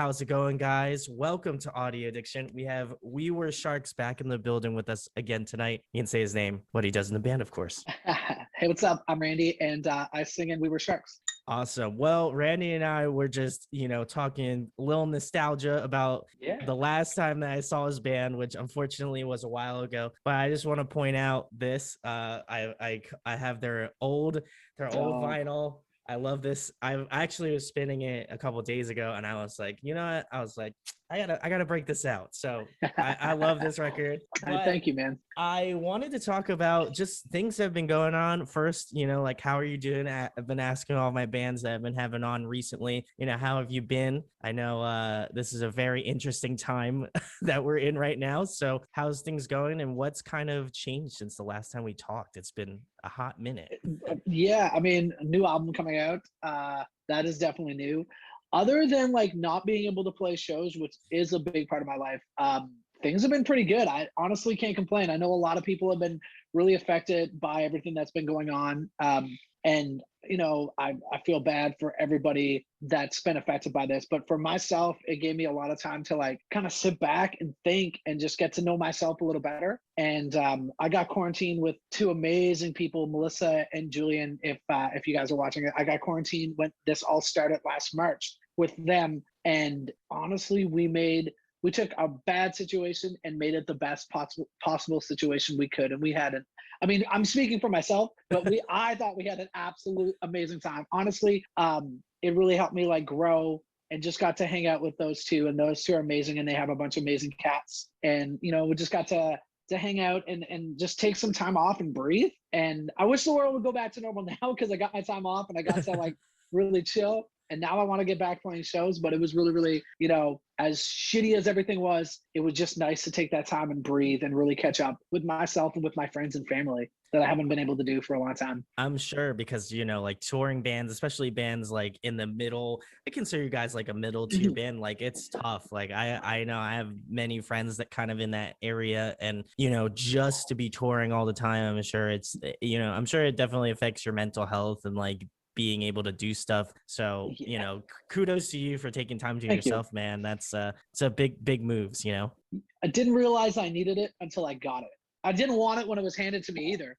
how's it going, guys? Welcome to Audio Addiction. We Were Sharks back in the building with us again tonight. You can say his name, what he does in the band, of course. Hey, what's up? I'm Randy, and I sing in We Were Sharks. Awesome. Well, Randy and I were just, talking a little nostalgia about the last time that I saw his band, which unfortunately was a while ago. But I just want to point out this. I have their old vinyl. I love this. I actually was spinning it a couple of days ago, and I was like, you know what? I was like, I gotta break this out. So I love this record. Thank you, man. I wanted to talk about just things that have been going on. First, like, how are you doing? I've been asking all my bands that I've been having on recently, how have you been? I know this is a very interesting time that we're in right now. So how's things going, and what's kind of changed since the last time we talked? It's been a hot minute. Yeah, I mean, a new album coming out. That is definitely new. Other than like not being able to play shows, which is a big part of my life, things have been pretty good. I honestly can't complain. I know a lot of people have been really affected by everything that's been going on. And I feel bad for everybody that's been affected by this. But for myself, it gave me a lot of time to like kind of sit back and think and just get to know myself a little better. And I got quarantined with two amazing people, Melissa and Julian. If you guys are watching it, I got quarantined when this all started last March with them. And honestly, we took a bad situation and made it the best possible situation we could. And we had I'm speaking for myself, but I thought we had an absolute amazing time. Honestly, it really helped me like grow, and just got to hang out with those two, and those two are amazing, and they have a bunch of amazing cats. And, we just got to hang out and just take some time off and breathe. And I wish the world would go back to normal now, because I got my time off and I got to like really chill. And now I want to get back playing shows, but it was really, really, as shitty as everything was, it was just nice to take that time and breathe and really catch up with myself and with my friends and family that I haven't been able to do for a long time. I'm sure, because, like touring bands, especially bands like in the middle, I consider you guys like a middle tier band. Like, it's tough. Like I know I have many friends that kind of in that area, and, just to be touring all the time, I'm sure it's, I'm sure it definitely affects your mental health and like being able to do stuff. So, kudos to you for taking time to yourself, man. That's it's a big moves, I didn't realize I needed it until I got it. I didn't want it when it was handed to me either.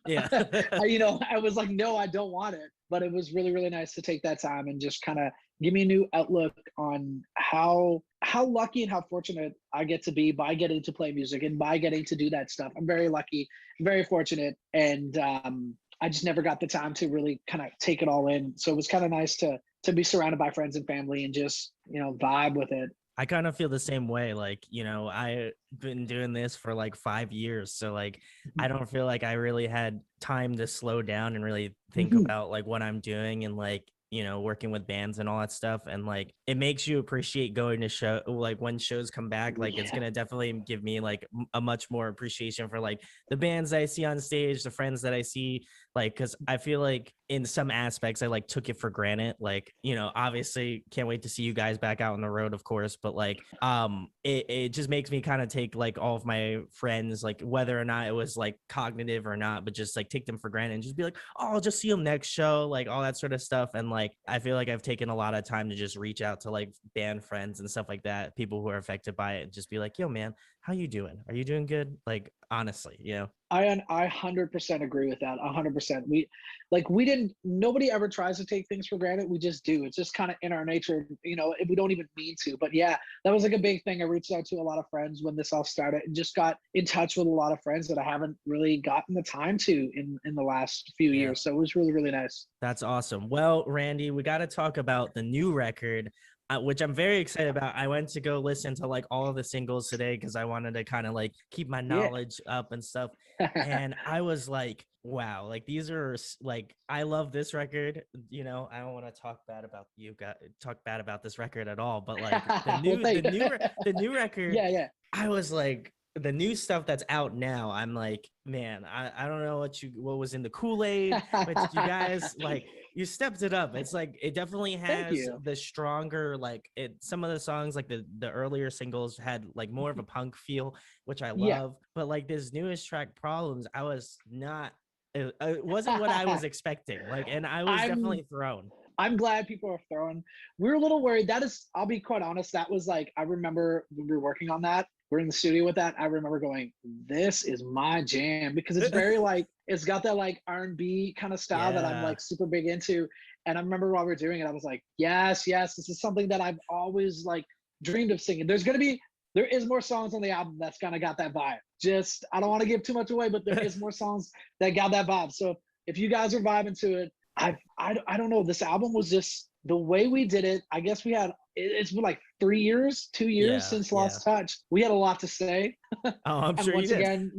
Yeah. I was like, no, I don't want it. But it was really, really nice to take that time and just kind of give me a new outlook on how lucky and how fortunate I get to be by getting to play music and by getting to do that stuff. I'm very lucky, very fortunate. And I just never got the time to really kind of take it all in. So it was kind of nice to be surrounded by friends and family and just, vibe with it. I kind of feel the same way. Like, I've been doing this for like 5 years. So like, I don't feel like I really had time to slow down and really think about like what I'm doing and like, working with bands and all that stuff. And like, it makes you appreciate going to show, like when shows come back, like it's going to definitely give me like a much more appreciation for like the bands that I see on stage, the friends that I see, like, cause I feel like in some aspects, I like took it for granted. Like, obviously can't wait to see you guys back out on the road, of course, but like, it just makes me kind of take like all of my friends, like whether or not it was like cognitive or not, but just like take them for granted and just be like, oh, I'll just see them next show, like all that sort of stuff. And like, I feel like I've taken a lot of time to just reach out to like band friends and stuff like that, people who are affected by it, and just be like, yo, man, how you doing? Are you doing good? Like, honestly, I 100% agree with that. 100%. Nobody ever tries to take things for granted. We just do. It's just kind of in our nature, we don't even mean to. But yeah, that was like a big thing. I reached out to a lot of friends when this all started and just got in touch with a lot of friends that I haven't really gotten the time to in the last few years. So it was really, really nice. That's awesome. Well, Randy, we got to talk about the new record, which I'm very excited about. I went to go listen to like all of the singles today because I wanted to kind of like keep my knowledge up and stuff. And I was like, wow, like these are like, I love this record. I don't want to talk bad about this record at all, but like the new record, I was like, the new stuff that's out now, I'm like, man, I don't know what was in the Kool-Aid, but you guys, like, you stepped it up. It's like, it definitely has the stronger, like some of the songs, like the earlier singles had like more of a punk feel, which I love. But like this newest track, Problems, it wasn't what I was expecting. Like, and I was definitely thrown. I'm glad people are throwing. We were a little worried. That is, I'll be quite honest. That was like, I remember when we were working on that. We're in the studio with that. I remember going, "This is my jam," because it's very like it's got that like R&B kind of style that I'm Yeah. like super big into. And I remember while we were doing it, I was like, "Yes, yes, this is something that I've always like dreamed of singing." There is more songs on the album that's kind of got that vibe. Just I don't want to give too much away, but there is more songs that got that vibe. So if you guys are vibing to it, I don't know. This album was just the way we did it. I guess it's been like 3 years, 2 years Yeah. since Yeah. Lost Touch. We had a lot to say. Oh, I'm And sure you once did. again,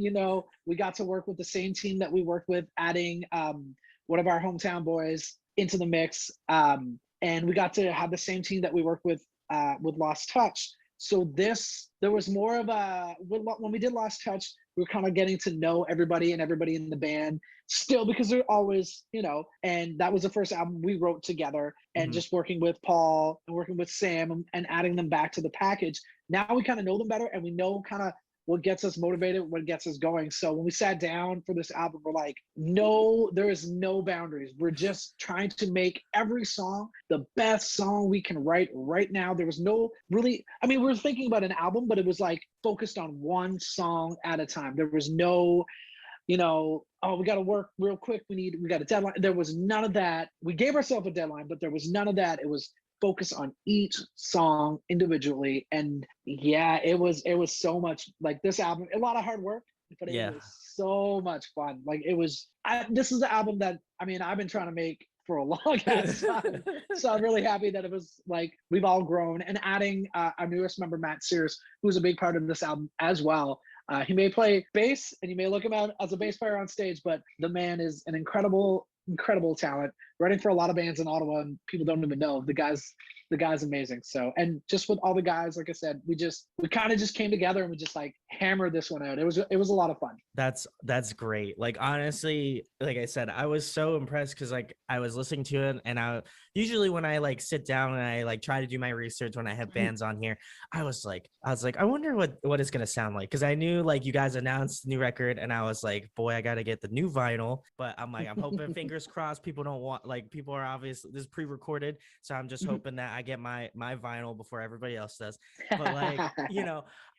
we got to work with the same team that we worked with, adding one of our hometown boys into the mix. And we got to have the same team that we worked with Lost Touch. So there was more of when we did Lost Touch, we were kind of getting to know everybody and everybody in the band still, because they're always, and that was the first album we wrote together, and Mhm. just working with Paul and working with Sam and adding them back to the package. Now we kind of know them better, and we know kind of what gets us motivated, what gets us going. So when we sat down for this album, we're like, no, there is no boundaries. We're just trying to make every song the best song we can write right now. There was no really, I mean, we were thinking about an album, but it was like focused on one song at a time. There was no, oh, we got to work real quick. We got a deadline. There was none of that. We gave ourselves a deadline, but there was none of that. It was focus on each song individually. And yeah, it was so much like this album, a lot of hard work, but it Yeah. was so much fun. Like this is the album that, I mean, I've been trying to make for a long ass time. So I'm really happy that it was like we've all grown, and adding our newest member, Matt Sears, who's a big part of this album as well. He may play bass, and you may look him out as a bass player on stage, but the man is an incredible, incredible talent. Writing for a lot of bands in Ottawa, and people don't even know the guy's amazing. So, and just with all the guys, like I said, we kind of just came together and we just like hammered this one out. It was a lot of fun. That's great. Like honestly, like I said, I was so impressed because like I was listening to it, and I usually when I like sit down and I like try to do my research when I have bands on here, I was like, I wonder what it's gonna sound like, because I knew like you guys announced the new record, and I was like, boy, I gotta get the new vinyl. But I'm like, I'm hoping, fingers crossed, people don't want, like, people are obviously, this is pre-recorded, so I'm just hoping that I get my vinyl before everybody else does. But like,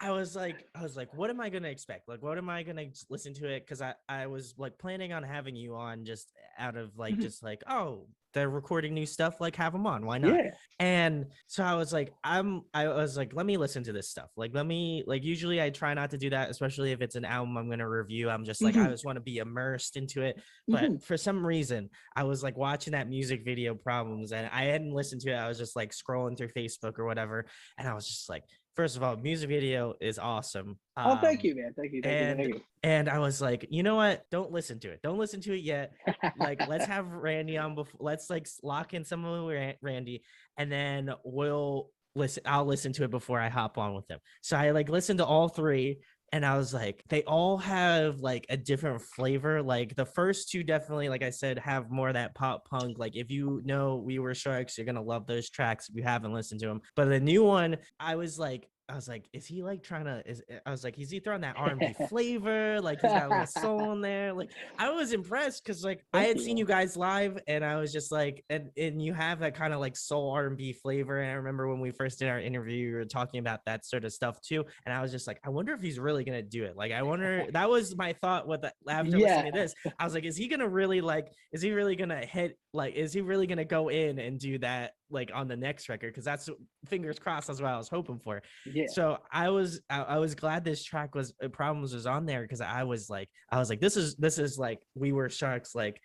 I was like, what am I gonna expect? Like, what am I gonna listen to it? Because I was like planning on having you on just out of like just like, oh, they're recording new stuff, like have them on, why not? Yeah. And so I was like, let me listen to this stuff. Like, let me, like, usually I try not to do that, especially if it's an album I'm gonna review. I'm just like, I just want to be immersed into it. But for some reason, I was like watching that music video Problems, and I hadn't listened to it. I was just like scrolling through Facebook or whatever, and I was just like, first of all, music video is awesome. Oh, thank you, man. Thank you. Thank you. And Thank you. and I was like, you know what? Don't listen to it. Don't listen to it yet. Like, let's have Randy on before. Let's like lock in some of Randy, and then we'll listen. I'll listen to it before I hop on with him. So I like listened to all three, and I was like, they all have like a different flavor. Like the first two definitely, like I said, have more of that pop punk. Like if you know We Were Sharks, you're gonna love those tracks if you haven't listened to them. But the new one, I was like, is he like trying to? Is he throwing that R&B flavor? Like he's got a little soul in there. Like I was impressed because like I Thank had you, seen man. you guys live, and I was just like, and you have that kind of like soul R&B flavor. And I remember when we first did our interview, we were talking about that sort of stuff too. And I was just like, I wonder if he's really gonna do it. Like I wonder. That was my thought. After listening to Yeah. this, I was like, is he gonna really like? Is he really gonna hit? Like, is he really gonna go in and do that? Like on the next record, because that's, fingers crossed, that's what I was hoping for. Yeah. So I was glad this track was Problems was on there, because I was like this is like We Were Sharks. Like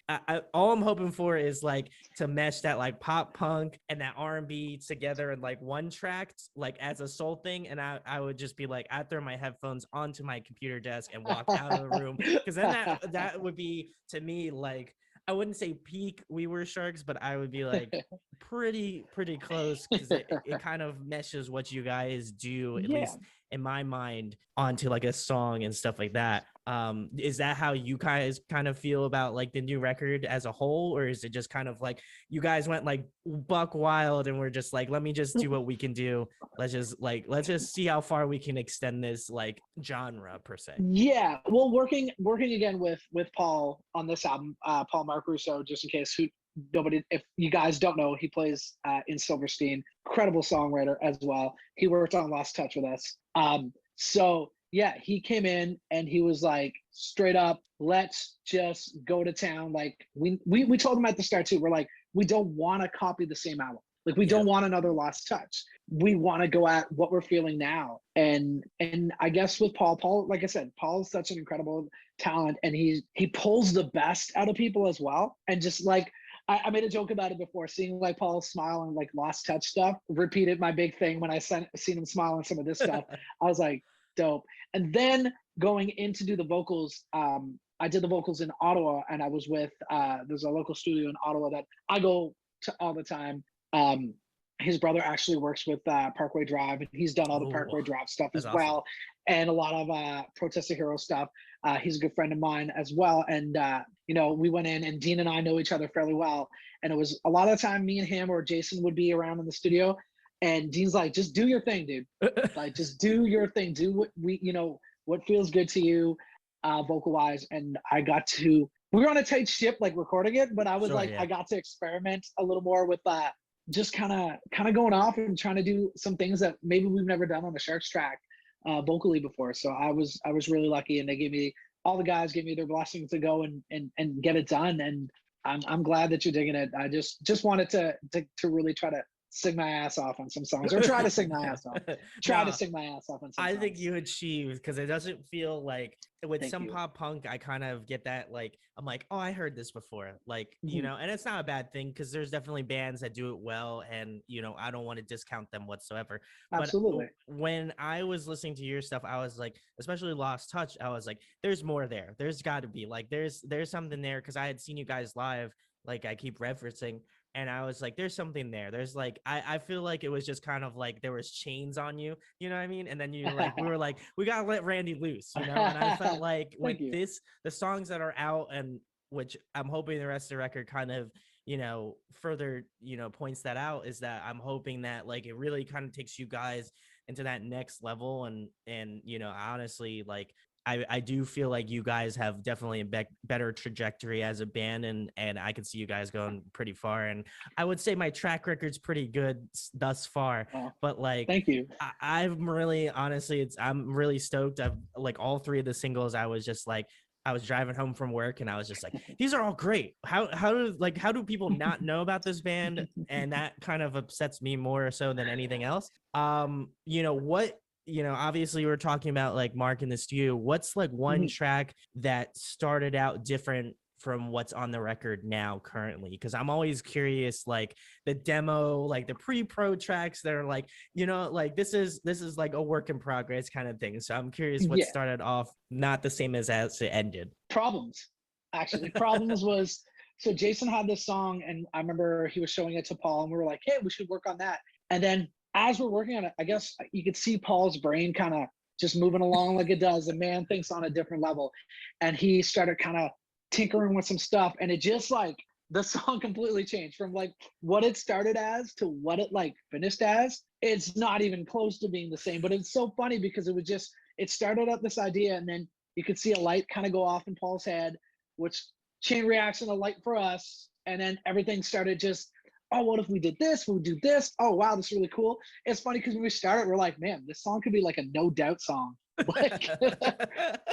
all I'm hoping for is like to mesh that like pop punk and that R&B together in like one track, like as a soul thing. And I would just be like, I'd throw my headphones onto my computer desk and walk out of the room, because then that would be, to me, like, I wouldn't say peak We Were Sharks, but I would be like pretty close, because it kind of meshes what you guys do, at Yeah. least in my mind, onto like a song and stuff like that. Is that how you guys kind of feel about like the new record as a whole, or is it just kind of like you guys went like buck wild and we're just like, let me just do what we can do, let's just see how far we can extend this like genre per se? Yeah, well, working again with Paul on this album, Paul Mark Russo, just in case nobody, if you guys don't know, he plays in Silverstein, incredible songwriter as well. He worked on Lost Touch with us. So yeah, he came in and he was like, straight up, let's just go to town. Like we told him at the start too, we're like, we don't want to copy the same album. Like we don't want another Lost Touch. We want to go at what we're feeling now. And I guess with Paul, like I said, Paul is such an incredible talent, and he pulls the best out of people as well. And just like I made a joke about it before, seeing like Paul smile and like Lost Touch stuff. Repeated my big thing when I seen him smile on some of this stuff. I was like, dope. And then going in to do the vocals, I did the vocals in Ottawa, and I was with there's a local studio in Ottawa that I go to all the time. His brother actually works with Parkway Drive, and he's done all the Parkway Drive stuff as well, and a lot of Protest the Hero stuff. He's a good friend of mine as well, and you know, we went in, and Dean and I know each other fairly well, and it was a lot of the time me and him or Jason would be around in the studio, and Dean's like, just do your thing, dude. Like, just do your thing. Do what what feels good to you, vocal wise. And we were on a tight ship, like recording it, but I was I got to experiment a little more with just kind of going off and trying to do some things that maybe we've never done on a Sharks track vocally before. So I was really lucky, and all the guys gave me their blessing to go and get it done. And I'm glad that you're digging it. I just wanted to really try to sing my ass off on some songs, or try to sing my ass off. To sing my ass off on some songs. Think you achieved, because it doesn't feel like with Thank some you. pop punk, I kind of get that, like, I'm like, oh, I heard this before, like, you know, and it's not a bad thing, because there's definitely bands that do it well, and, you know, I don't want to discount them whatsoever. Absolutely. But when I was listening to your stuff, I was like, especially Lost Touch, I was like, there's more there. There's got to be, like, there's something there, because I had seen you guys live, like I keep referencing. And I was like, there's something there. There's like, I feel like it was just kind of like there was chains on you, you know what I mean? And then we were like, we got to let Randy loose, you know? And I felt like with the songs that are out, and which I'm hoping the rest of the record kind of, you know, further, you know, points that out, is that I'm hoping that like it really kind of takes you guys into that next level. And, you know, honestly, like, I do feel like you guys have definitely a better trajectory as a band, and I can see you guys going pretty far. And I would say my track record's pretty good thus far, but like, thank you. I'm really, honestly, I'm really stoked. I've like all three of the singles. I was just like, I was driving home from work, and I was just like, these are all great. How do people not know about this band? And that kind of upsets me more so than anything else. You know what? You know, obviously we're talking about like Mark in the studio. What's like one track that started out different from what's on the record now currently? Because I'm always curious, like the demo, like the pre-pro tracks that are like, you know, like this is like a work in progress kind of thing. So I'm curious what started off not the same as it ended. Problems. Actually, Problems was, so Jason had this song, and I remember he was showing it to Paul, and we were like, hey, we should work on that. And then as we're working on it, I guess you could see Paul's brain kind of just moving along like it does. The man thinks on a different level. And he started kind of tinkering with some stuff. And it just like, the song completely changed from like what it started as to what it like finished as. It's not even close to being the same, but it's so funny because it started up this idea, and then you could see a light kind of go off in Paul's head, which chain reaction, a light for us. And then everything started just, oh, what if we did this? We'll do this. Oh, wow, this is really cool. It's funny because when we started, we're like, man, this song could be like a No Doubt song. Like,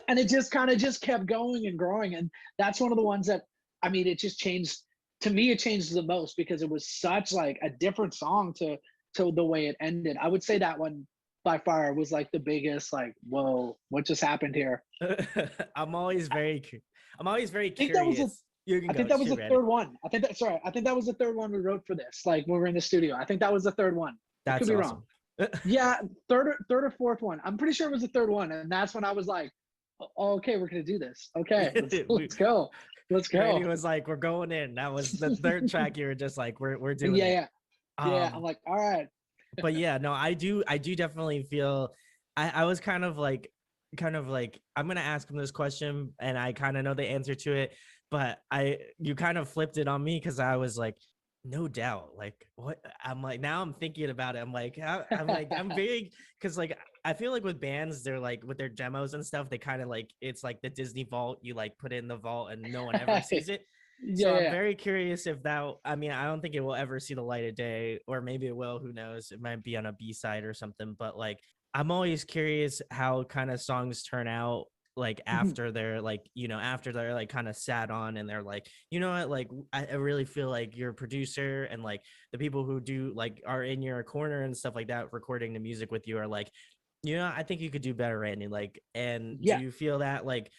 and it just kind of just kept going and growing. And that's one of the ones that, I mean, it just changed. To me, it changed the most because it was such like a different song to the way it ended. I would say that one by far was like the biggest, like, whoa, what just happened here? I'm always very curious. I think that was the third one. I think that was the third one we wrote for this. Like when we were in the studio, I think that was the third one. That's could be awesome. Wrong. Yeah, third or fourth one. I'm pretty sure it was the third one, and that's when I was like, oh, "Okay, we're gonna do this. Okay, let's go. Let's go." Randy was like, "We're going in." That was the third track. You were just like, "We're doing it." Yeah. I'm like, all right. But yeah, no, I do definitely feel. I was kind of like, I'm gonna ask him this question, and I kind of know the answer to it. But you kind of flipped it on me because I was like, No Doubt. Like, what? I'm like, now I'm thinking about it. I'm like, I'm very, because like, I feel like with bands, they're like, with their demos and stuff, they kind of like, it's like the Disney vault. You like put it in the vault and no one ever sees it. Yeah, So yeah, I'm yeah. very curious if that, I mean, I don't think it will ever see the light of day, or maybe it will, who knows? It might be on a B side or something, but like I'm always curious how kind of songs turn out like Mhm. after they're like, after they're like kind of sat on and they're like, you know what, like I really feel like your producer and like the people who do like are in your corner and stuff like that, recording the music with you are like, I think you could do better, Randy. Like, and do Yeah. you feel that like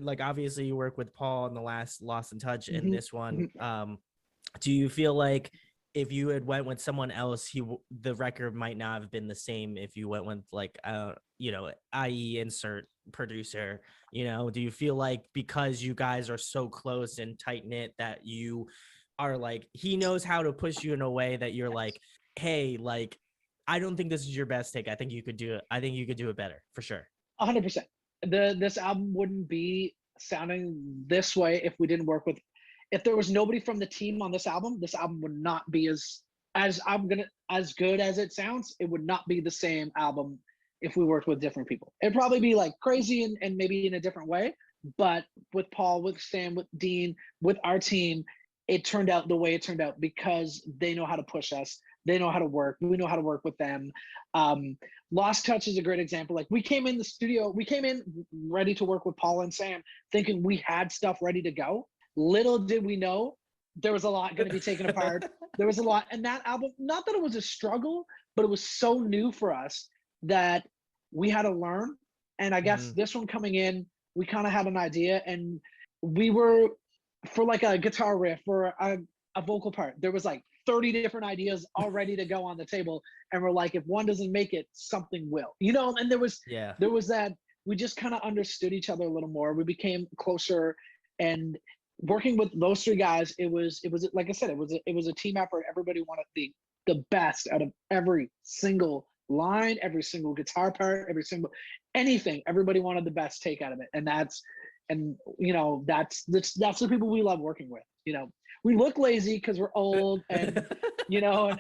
like obviously you work with Paul in the last Lost in Touch and Hmm. this one, Hmm. do you feel like if you had went with someone else, the record might not have been the same if you went with like i.e. insert producer, do you feel like because you guys are so close and tight knit that you are like he knows how to push you in a way that you're like, hey, like I don't think this is your best take. I think you could do it. I think you could do it better for sure. 100%. This album wouldn't be sounding this way if we didn't work with. If there was nobody from the team on this album would not be as good as it sounds. It would not be the same album if we worked with different people. It'd probably be like crazy and maybe in a different way. But with Paul, with Sam, with Dean, with our team, it turned out the way it turned out because they know how to push us. They know how to work. We know how to work with them. Um, Lost Touch is a great example. Like we came in the studio, we came in ready to work with Paul and Sam, thinking we had stuff ready to go. Little did we know there was a lot going to be taken apart. There was a lot, and that album, not that it was a struggle, but it was so new for us that we had to learn. And I guess Mhm. this one coming in, we kind of had an idea, and we were for like a guitar riff or a vocal part. There was like 30 different ideas all ready to go on the table, and we're like, if one doesn't make it, something will, and Yeah. there was that. We just kind of understood each other a little more. We became closer, and working with those three guys, it was like I said, it was a team effort. Everybody wanted the best out of every single line, every single guitar part, every single anything. Everybody wanted the best take out of it, and that's the people we love working with. We look lazy because we're old and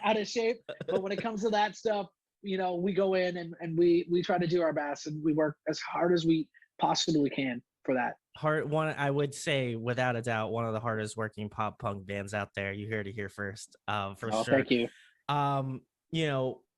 out of shape. But when it comes to that stuff, we go in and we try to do our best, and we work as hard as we possibly can for that. Hard one, I would say without a doubt, one of the hardest working pop punk bands out there. You heard it here first, for Oh, sure. thank you.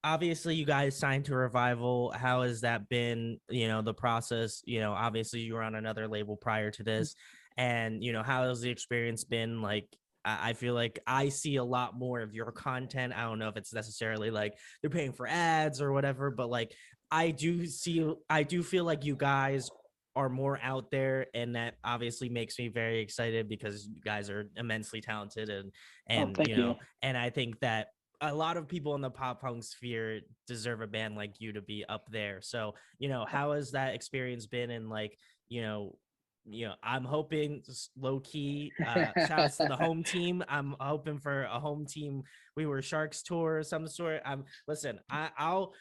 Obviously you guys signed to Revival. How has that been? The process. Obviously you were on another label prior to this, and how has the experience been? Like, I feel like I see a lot more of your content. I don't know if it's necessarily like they're paying for ads or whatever, but like I do feel like you guys are more out there, and that obviously makes me very excited because you guys are immensely talented, and Oh, and thank you. and I think that a lot of people in the pop punk sphere deserve a band like you to be up there. So, how has that experience been? And like, I'm hoping low key, shouts to the home team. I'm hoping for a home team. We were Sharks tour of some sort. Listen, I'll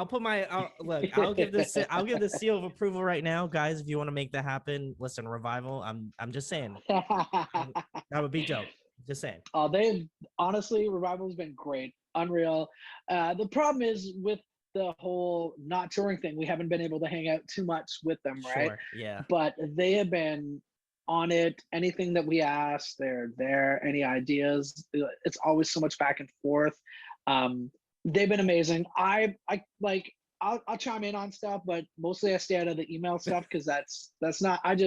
put look, I'll give the seal of approval right now, guys. If you want to make that happen, listen, Revival. I'm just saying that would be dope. Just saying. They honestly, Revival's been great, unreal. The problem is with the whole not touring thing, we haven't been able to hang out too much with them, right? Sure. Yeah. But they have been on it. Anything that we ask, they're there. Any ideas? It's always so much back and forth. They've been amazing. I like. I'll chime in on stuff, but mostly I stay out of the email stuff because that's not. That's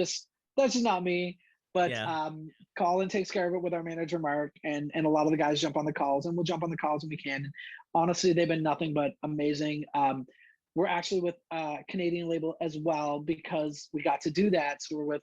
just not me. But Yeah. Colin takes care of it with our manager Mark, and a lot of the guys jump on the calls, and we'll jump on the calls when we can. And honestly, they've been nothing but amazing. We're actually with a Canadian label as well because we got to do that. So we're with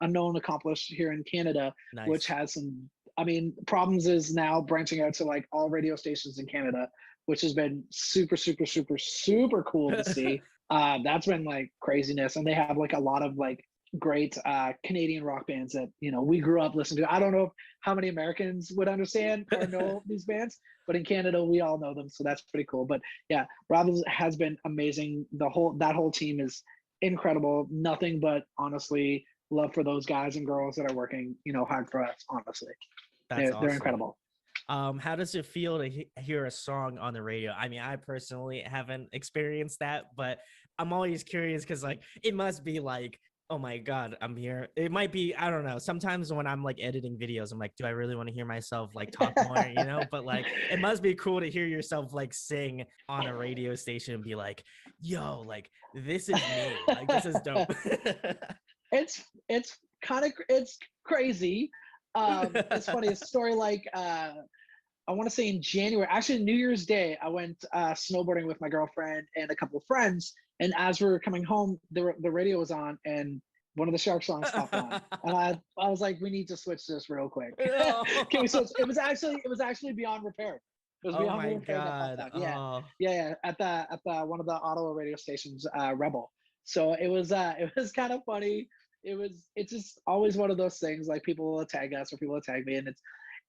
Unknown Accomplished here in Canada, which Nice. has some. I mean, Problems is now branching out to like all radio stations in Canada, which has been super, super, super, super cool to see. That's been like craziness, and they have like a lot of like great Canadian rock bands that we grew up listening to. I don't know how many Americans would understand or know these bands, but in Canada we all know them, so that's pretty cool. But yeah, Robin has been amazing. That whole team is incredible. Nothing but honestly love for those guys and girls that are working hard for us. Honestly, That's they're awesome. incredible. How does it feel to hear a song on the radio? I mean, I personally haven't experienced that, but I'm always curious because like it must be like Oh my God, I'm here. It might be, I don't know. Sometimes when I'm like editing videos, I'm like, do I really want to hear myself like talk more, you know? But like, it must be cool to hear yourself like sing on a radio station and be like, yo, like, this is me. Like, this is dope. It's kind of it's crazy. It's funny. A story like I want to say in January, actually New Year's Day, I went snowboarding with my girlfriend and a couple of friends. And as we were coming home, the radio was on, and one of the Shark songs popped on, and I was like, we need to switch this real quick. Can we switch? It was actually Beyond Repair. It was Oh Beyond my Repair that popped God. on. Yeah, Oh, yeah, yeah. At the one of the Ottawa radio stations, Rebel. So it was kind of funny. It's just always one of those things, like people will tag us or people will tag me, and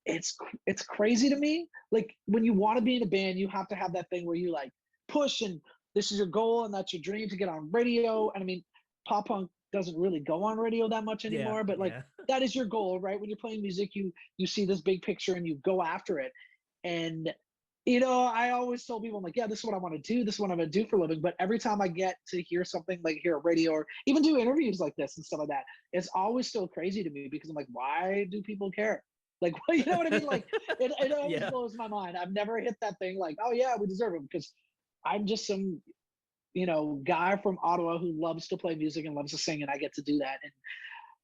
it's crazy to me. Like when you want to be in a band, you have to have that thing where you like push, and this is your goal and that's your dream to get on radio. And I mean, pop punk doesn't really go on radio that much yeah, anymore, but like yeah. that is your goal, right? When you're playing music, you see this big picture and you go after it. And I always told people, I'm like, yeah, this is what I want to do. This is what I'm going to do for a living. But every time I get to hear something, like hear a radio or even do interviews like this and stuff like that, it's always still crazy to me because I'm like, why do people care? Like, you know what I mean? Like, it always Yeah. blows my mind. I've never hit that thing like, oh yeah, we deserve it, because I'm just some, guy from Ottawa who loves to play music and loves to sing, and I get to do that. And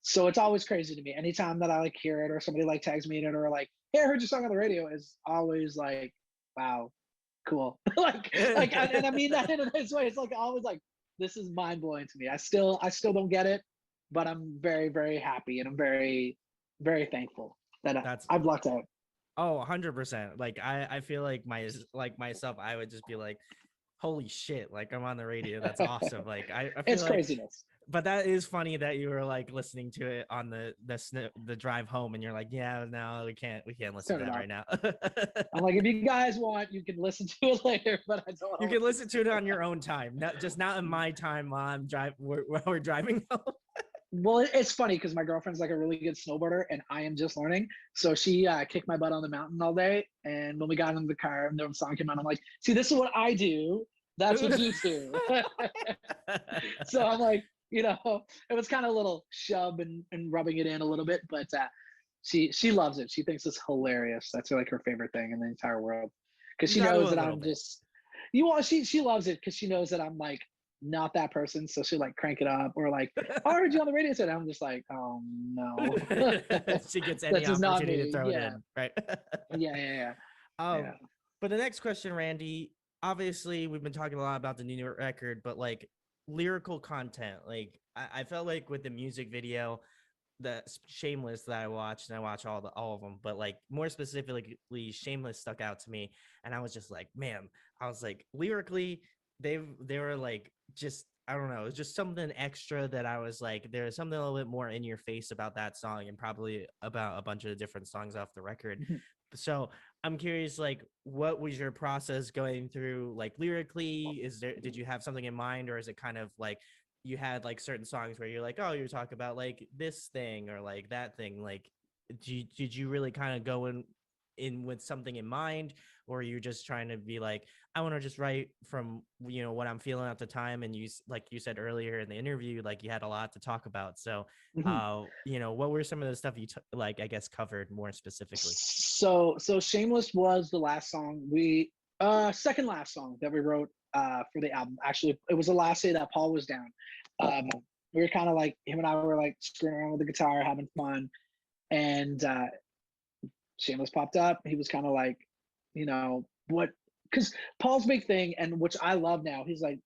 so it's always crazy to me. Anytime that I like hear it or somebody like tags me in it or like, hey, I heard your song on the radio, is always like, wow, cool. And I mean that in a nice way. It's like always like, this is mind blowing to me. I still don't get it, but I'm very, very happy and I'm very, very thankful that That's I've lucked out. Oh, 100%. Like I feel like myself, I would just be like, holy shit, like I'm on the radio. That's awesome. Like I feel It's like, craziness. but that is funny that you were like listening to it on the drive home and you're like, yeah, no, we can't Let's listen turn to it that off. right now. I'm like, if you guys want, you can listen to it later, but I don't want to You can listen listen to to it it on your own time, not in my time while we're driving home. Well, it's funny because my girlfriend's like a really good snowboarder and I am just learning. So she kicked my butt on the mountain all day. And when we got into the car and the song came on, I'm like, see, this is what I do. That's what you do. So I'm like, it was kind of a little shove and rubbing it in a little bit, but she loves it. She thinks it's hilarious. That's like her favorite thing in the entire world. Because You she got to knows a that little I'm bit. just, you want, she loves it because she knows that I'm like not that person. So she'll like crank it up or like, oh, I heard you on the radio set. I'm just like, oh no. She gets any That's just not opportunity to me. throw it Yeah. in, right? Yeah. Yeah. Yeah. Yeah. um, but the next question, Randy, obviously we've been talking a lot about the new record, but like lyrical content, like I felt like with the music video, the Shameless that I watched, and I watch all of them, but like more specifically, Shameless stuck out to me, and I was just like, man, I was like lyrically, they were like just I don't know, it was just something extra that I was like, there's something a little bit more in your face about that song, and probably about a bunch of different songs off the record. Mhm. So I'm curious, like, what was your process going through, like lyrically? Did you have something in mind, or is it kind of like you had like certain songs where you're like, oh, you're talking about like this thing or like that thing? Like, did you really kind of go in with something in mind, or you're just trying to be like, I want to just write from what I'm feeling at the time? And like you said earlier in the interview, like you had a lot to talk about. So Mhm. what were some of the stuff you like, I guess, covered more specifically? So Shameless was the last song second last song that we wrote for the album. Actually, it was the last day that Paul was down. Um, we were kind of like, him and I were like screwing around with the guitar, having fun, and Shameless popped up. He was kind of like, what? Because Paul's big thing, and which I love now. He's like,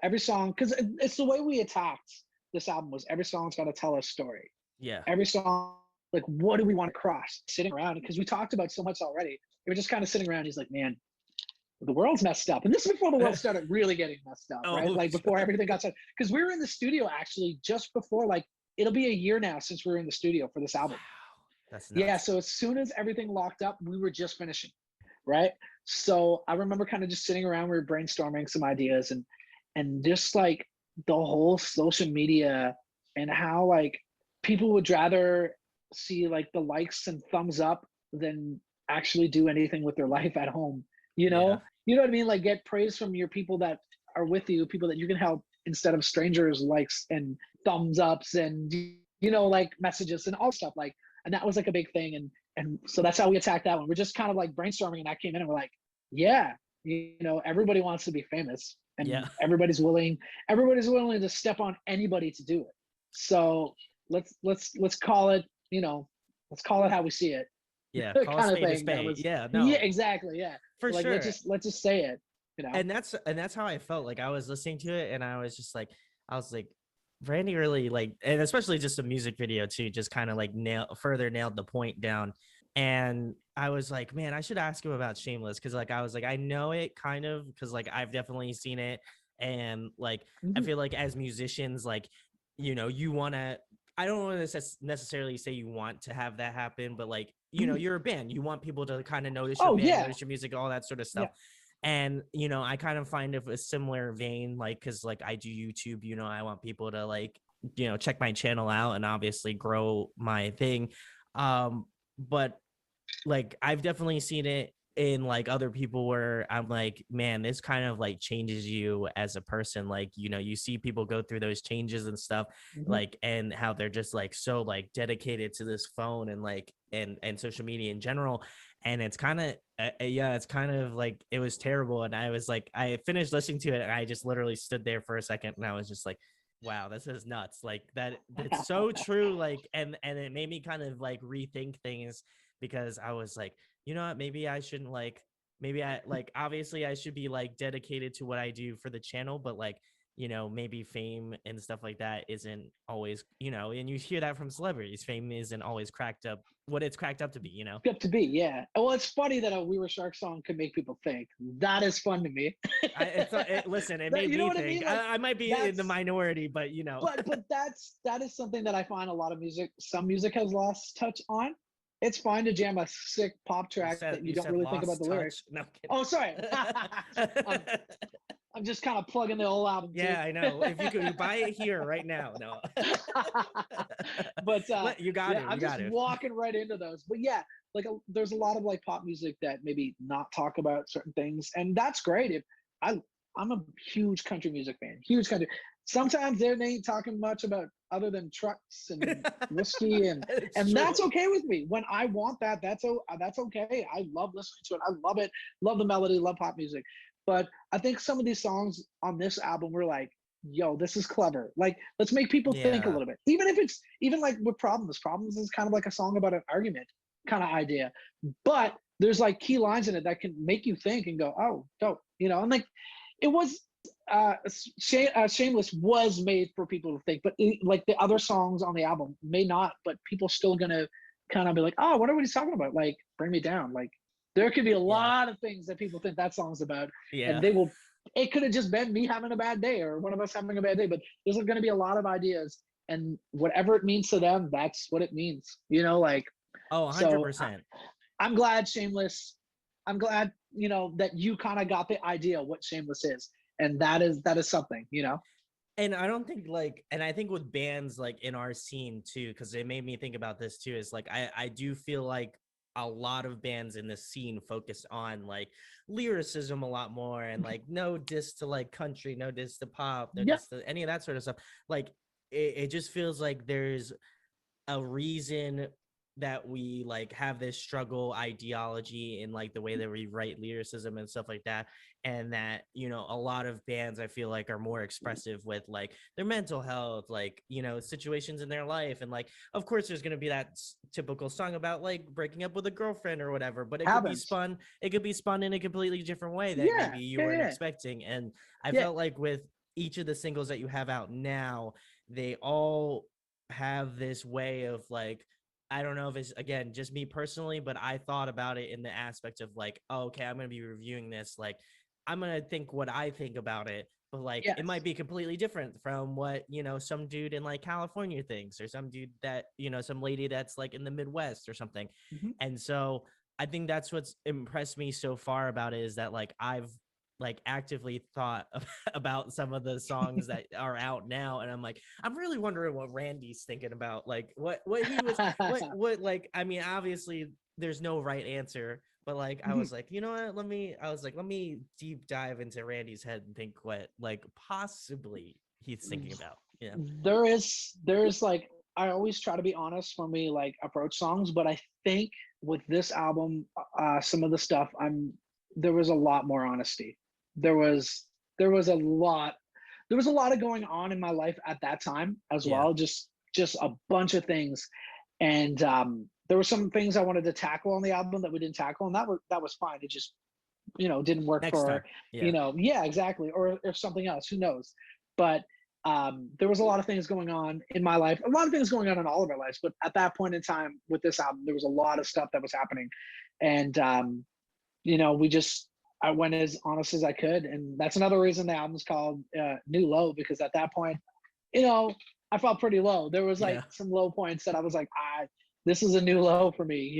every song, because it's the way we attacked this album was every song's got to tell a story. Yeah. Every song, like, what do we want to cross? Sitting around, because we talked about so much already. We were just kind of sitting around. He's like, man, the world's messed up. And this is before the world started really getting messed up, right? Oh, Like before everything got started. Because we were in the studio actually just before, like, it'll be a year now since we were in the studio for this album. wow, that's Yeah. nuts. So as soon as everything locked up, we were just finishing, right? So I remember kind of just sitting around, we were brainstorming some ideas and just like the whole social media and how like people would rather see like the likes and thumbs up than actually do anything with their life at home. You Yeah. know, you know what I mean? Like get praise from your people that are with you, people that you can help. instead of strangers likes and thumbs ups and like messages and all stuff like, and that was like a big thing. And so that's how we attacked that one. We're just kind of like brainstorming, and I came in and we're like, yeah, everybody wants to be famous, and Yeah. everybody's willing to step on anybody to do it. So let's call it, let's call it how we see it, Yeah. Call a kind of spade a thing. That spade. was, Yeah. yeah, No, exactly, yeah. for Like let's sure. just say it, you know. And that's how I felt. Like I was listening to it and I was just like, I was like, Randy really like, and especially just a music video too, just kind of like nailed the point down. And I was like, man, I should ask him about Shameless, because like I was like, I know it kind of, because like I've definitely seen it. And like I Mhm. feel like as musicians, like, you want to, I don't want to necessarily say you want to have that happen, but like, Mhm. you're a band, you want people to kind of notice your Oh band, yeah, notice your music, all that sort of stuff. yeah. And I kind of find it a similar vein, like, because like I do YouTube, I want people to like check my channel out and obviously grow my thing. But like I've definitely seen it in like other people where I'm like, man, this kind of like changes you as a person. Like, you see people go through those changes and stuff, Mhm. like, and how they're just like so like dedicated to this phone and like and social media in general. And it's kind of yeah, it's kind of like, it was terrible. And I was like, I finished listening to it and I just literally stood there for a second and I was just like, wow, this is nuts. Like that's so true. Like, and it made me kind of like rethink things, because I was like, you know what, maybe I shouldn't like, maybe I like, obviously I should be like dedicated to what I do for the channel, but like, maybe fame and stuff like that isn't always, and you hear that from celebrities, fame isn't always cracked up what it's cracked up to be. Good to be, yeah. Well, it's funny that a We Were Shark song could make people think. That is fun to me. Listen, it That, made you know me what I think. mean? Like I might be in the that's, minority, but but that is something that I find a lot of some music has lost touch on. It's fine to jam a sick pop you track said that you you don't said really think about lost the lyrics. touch. No, I'm Oh, sorry. kidding. I'm, I'm just kind of plugging the whole album too. Yeah, I know. If you could buy it here right now, no. But You got yeah, to, I'm you got just to. walking right into those. But yeah, like there's a lot of like pop music that maybe not talk about certain things, and that's great. If I I'm a huge country music fan, huge country. Sometimes they ain't talking much about other than trucks and whiskey, and It's and true. that's okay with me. When I want that, that's okay. I love listening to it. I love it. Love the melody. Love pop music. But I think some of these songs on this album were like, yo, this is clever. Like, let's make people think a Yeah. little bit. Even if it's even like with Problems. Problems is kind of like a song about an argument kind of idea. But there's like key lines in it that can make you think and go, oh, dope. And like it was Shameless was made for people to think, but like the other songs on the album may not, but people still gonna kind of be like, oh, I wonder what he's talking about. Like, Bring Me Down. Like, there could be a Yeah. lot of things that people think that song's about, and Yeah. they will. It could have just been me having a bad day or one of us having a bad day, but there's going to be a lot of ideas, and whatever it means to them, that's what it means. Like Oh, so. 100%. I'm glad Shameless. I'm glad that you kind of got the idea what Shameless is, and that is something. And I don't think like, and I think with bands like in our scene too, because it made me think about this too, is like I do feel like a lot of bands in this scene focus on like lyricism a lot more, and like no diss to like country, no diss to pop, no Yep. diss to any of that sort of stuff. Like it just feels like there's a reason that we like have this struggle ideology in like the way that we write lyricism and stuff like that, and that a lot of bands I feel like are more expressive with like their mental health, like situations in their life, and like of course there's going to be that typical song about like breaking up with a girlfriend or whatever, but Happens. it could be spun in a completely different way that Yeah. maybe you Yeah. weren't Yeah. expecting. And I Yeah. felt like with each of the singles that you have out now, they all have this way of like, I don't know if it's again just me personally, but I thought about it in the aspect of like, oh, okay, I'm gonna be reviewing this, like I'm gonna think what I think about it, but like it might Yes. be completely different from what some dude in like California thinks, or some dude that some lady that's like in the Midwest or something. Mhm. And so I think that's what's impressed me so far about it, is that like I've like actively thought about some of the songs that are out now, and I'm like, I'm really wondering what Randy's thinking about, like what he was, what like, I mean, obviously there's no right answer, but like I Mhm. was like, you know what, let me deep dive into Randy's head and think what like possibly he's thinking about. Yeah. There is like, I always try to be honest when we like approach songs, but I think with this album, some of the stuff there was a lot more honesty. There was there was a lot there was a lot of going on in my life at that time as Yeah. well. Just a bunch of things, and there were some things I wanted to tackle on the album that we didn't tackle, and that was fine. It just didn't work Next time. for, Yeah. yeah, exactly, or something else, who knows. But there was a lot of things going on in my life, a lot of things going on in all of our lives, but at that point in time with this album there was a lot of stuff that was happening, and we just I went as honest as I could, and that's another reason the album's called New Low, because at that point, you know I felt pretty low. There was like Yeah. some low points that I was like, this is a new low for me,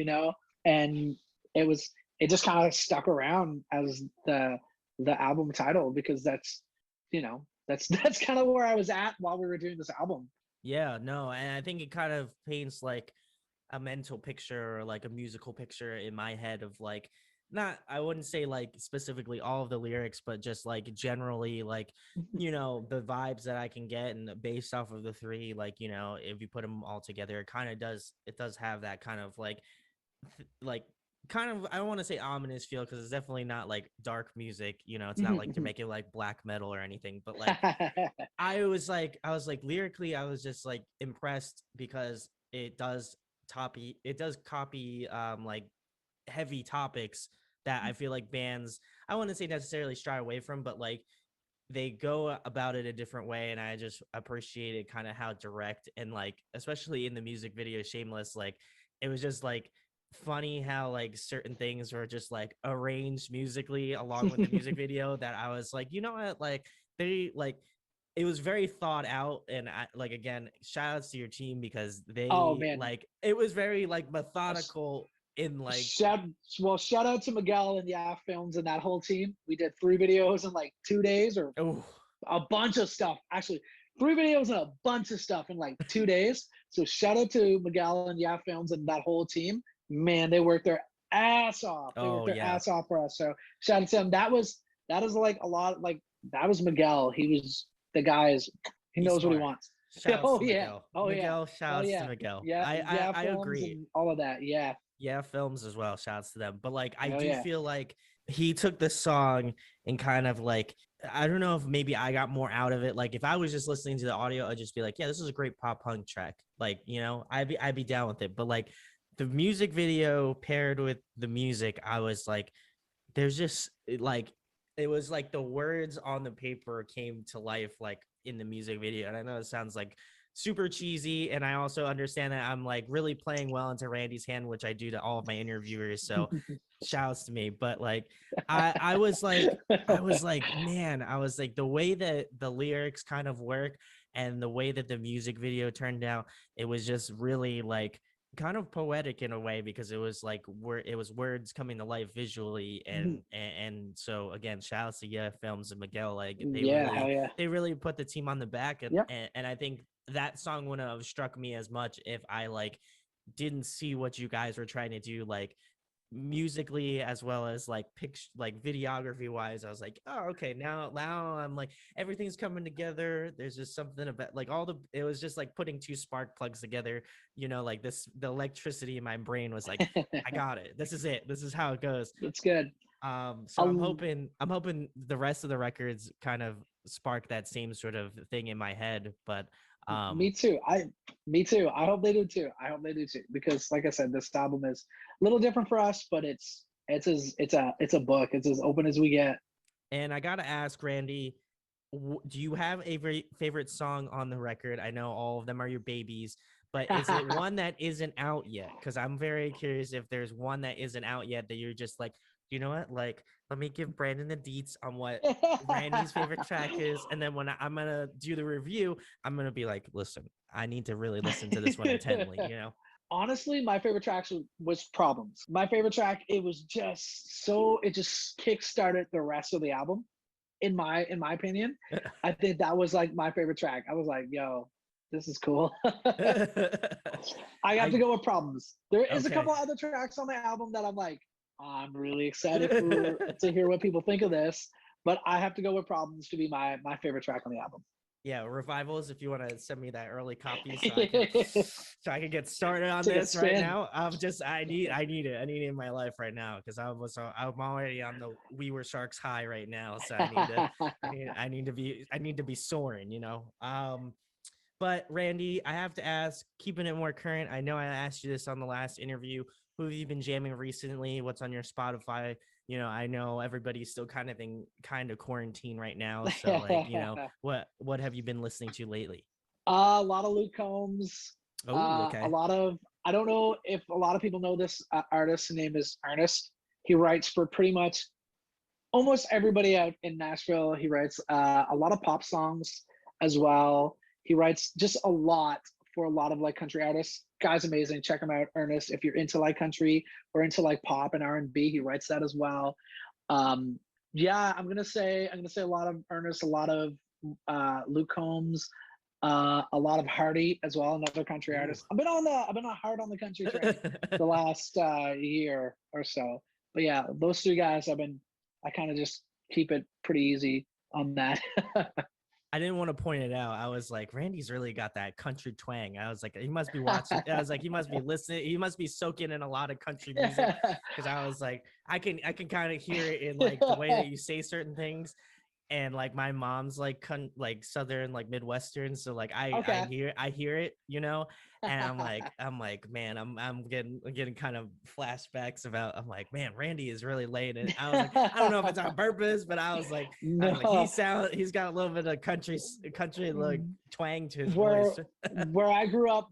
and it just kind of stuck around as the album title, because that's kind of where I was at while we were doing this album. Yeah, no, and I think it kind of paints like a mental picture or like a musical picture in my head of like, not, I wouldn't say like specifically all of the lyrics, but just like generally like, the vibes that I can get, and based off of the three, like, if you put them all together, it does have that kind of like kind of, I don't want to say ominous feel, because it's definitely not like dark music, it's not like they're making like black metal or anything, but like I was like lyrically, I was just like impressed because it does copy like heavy topics that I feel like bands, I wouldn't say necessarily shy away from, but like they go about it a different way, and I just appreciated kind of how direct, and like especially in the music video Shameless, like it was just like funny how like certain things were just like arranged musically along with the music video, that I was like, what, like they like it was very thought out, and I like, again, shout outs to your team, because Oh they man. like it was very like methodical in like, Shout shout out to Miguel and Yeah Films and that whole team. We did 3 videos in like 2 days, or oh a bunch of stuff. Actually, 3 videos and a bunch of stuff in like 2 days. So shout out to Miguel and Yeah Films and that whole team. Man, they worked their ass off. They worked oh their yeah, ass off for us. So shout out to them. That is like a lot, like that was Miguel. He was the guys. He he's knows what he smart. wants. Shout outs Oh to yeah. Miguel. Oh yeah. Miguel, shout Oh outs to yeah. Miguel. Yeah. Yeah I Films agree. and all of that. Yeah. Yeah, films as well. Shouts to them. But like, I Oh do yeah. feel like he took the song and kind of like, I don't know if maybe I got more out of it. Like, if I was just listening to the audio, I'd just be like, yeah, this is a great pop punk track. Like, I'd be down with it. But like, the music video paired with the music, I was like, there's just like, it was like the words on the paper came to life like in the music video. And I know it sounds like super cheesy, and I also understand that I'm like really playing well into Randy's hand, which I do to all of my interviewers, so shouts to me. But like, I was like, man, I was like, the way that the lyrics kind of work and the way that the music video turned out, it was just really like kind of poetic in a way, because it was like it was words coming to life visually, and so again, shout out to Yeah Films and Miguel, like Yeah. Hell yeah. they really put the team on the back, and Yep. and I think that song wouldn't have struck me as much if I like didn't see what you guys were trying to do, like musically as well as like picture, like videography wise. I was like, oh, okay, now I'm like, everything's coming together. There's just something about like it was just like putting two spark plugs together, like the electricity in my brain was like, I got it, this is it, this is how it goes. That's good. So I'll, I'm hoping the rest of the records kind of spark that same sort of thing in my head. But Me too. Me too. I hope they do too. I hope they do too. Because, like I said, this album is a little different for us, but it's a book. It's as open as we get. and I gotta ask, Randy, do you have a very favorite song on the record? I know all of them are your babies, but is it one that isn't out yet? Because I'm very curious if there's one that isn't out yet that you're just like, you know what, like, let me give Brandon the deets on what Randy's favorite track is, and then when I'm gonna do the review, I'm gonna be like, listen, I need to really listen to this one intently. Honestly, my favorite track was Problems. My favorite track, it just kick-started the rest of the album. In my opinion, I think that was like my favorite track. I was like, yo, this is cool. I have to I go with Problems. There is a okay. couple other tracks on the album that I'm like, I'm really excited to hear what people think of this, but I have to go with Problems to be my favorite track on the album. Yeah, revivals. If you want to send me that early copy, so I can get started on Take a this right spin. now. I need it. I need it in my life right now because I'm already on the We Were Sharks high right now. So I need to be soaring. But Randy, I have to ask, keeping it more current. I know I asked you this on the last interview. Who have you been jamming recently? What's on your Spotify? I know everybody's still kind of quarantine right now. So like, what have you been listening to lately? A lot of Luke Combs. Oh, A okay. lot of I don't know if a lot of people know this artist. His name is Ernest. He writes for pretty much almost everybody out in Nashville. He writes a lot of pop songs as well. He writes just a lot for a lot of like country artists. Guy's amazing. Check him out, Ernest. If you're into like country or into like pop and R&B, he writes that as well. Um, yeah, I'm gonna say a lot of Ernest, a lot of Luke Combs, a lot of Hardy as well, another country Ooh. artist. I've been hard on the country train the last year or so. But yeah, those three guys I kind of just keep it pretty easy on that. I didn't want to point it out. I was like, Randy's really got that country twang. I was like, he must be watching. I was like, he must be listening. He must be soaking in a lot of country music. Because I was like, I can kind of hear it in like the way that you say certain things. And like my mom's like southern, like midwestern, so like I Okay. hear it, and I'm like, man, I'm getting kind of flashbacks about. I'm like, man, Randy is really laying it. I was like, I don't know if it's on purpose, but I was like No, he's got a little bit of country like twang to his where voice. where I grew up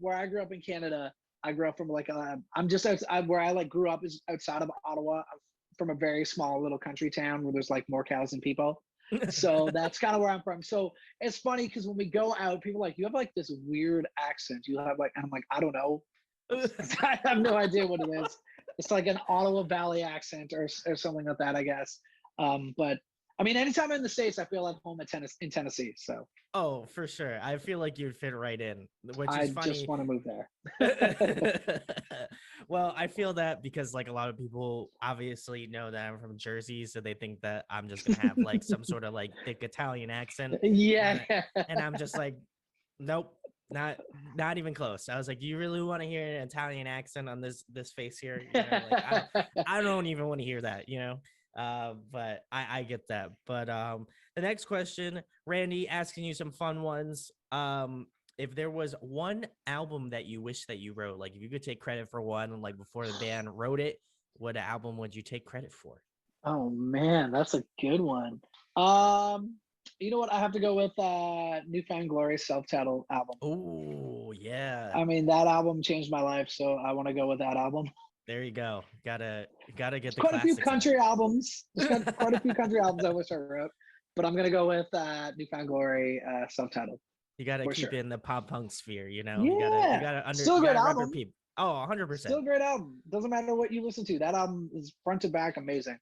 in Canada. I grew up from like I'm just outside where I like grew up is outside of Ottawa. I'm from a very small little country town where there's like more cows than people. So that's kind of where I'm from. So it's funny because when we go out, people are like, you have like this weird accent. You have like, and I'm like, I don't know. I have no idea what it is. It's like an Ottawa Valley accent or something like that, I guess. But I mean, anytime I'm in the States, I feel at home in Tennessee. So Oh, for sure. I feel like you'd fit right in, which I is just funny. want to move there. Well, I feel that because like a lot of people obviously know that I'm from Jersey, so they think that I'm just gonna have like some sort of like thick Italian accent, Yeah. and and I'm just like, nope, not even close. I was like, you really want to hear an Italian accent on this face here? Like I don't even want to hear that. But I get that. But the next question, Randy, asking you some fun ones. If there was one album that you wish that you wrote, like if you could take credit for one, like before the band wrote it, what album would you take credit for? Oh man, that's a good one. Um, you know what? I have to go with Newfound Glory self-titled album. Oh, yeah. I mean, that album changed my life, so I want to go with that album. There you go. Gotta There's get the quite a few classics out. country albums. There's quite a few country albums I wish I wrote, but I'm gonna go with Newfound Glory self-titled You gotta for keep it sure. in the pop punk sphere, You gotta you Yeah, gotta under still you a great gotta rep your album. people. Oh, 100%. Still a great album. Doesn't matter what you listen to. That album is front to back amazing.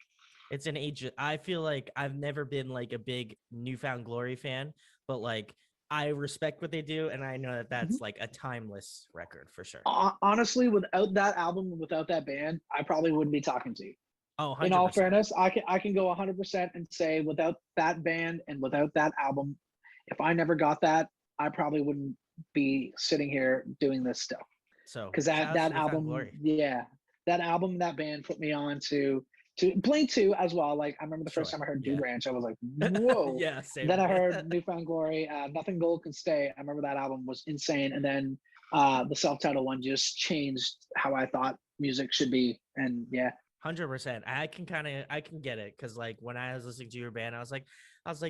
It's an age. I feel like I've never been like a big Newfound Glory fan, but like I respect what they do, and I know that Mhm. that's like a timeless record for sure. Honestly, without that album and without that band, I probably wouldn't be talking to you. Oh, In all 100%. fairness, I can go 100% and say without that band and without that album, if I never got that, I probably wouldn't be sitting here doing this stuff. So Because shout that out to that Newfound album, Glory. yeah, that album, that band put me on to Blink 2 as well. Like I remember the first Sure. time I heard Dude Yeah. Ranch, I was like, whoa. Yeah. Then Same. I heard Newfound Glory, Nothing Gold Can Stay. I remember that album was insane. And then the self-titled one just changed how I thought music should be. And yeah. 100%. I can get it because like when I was listening to your band, I was like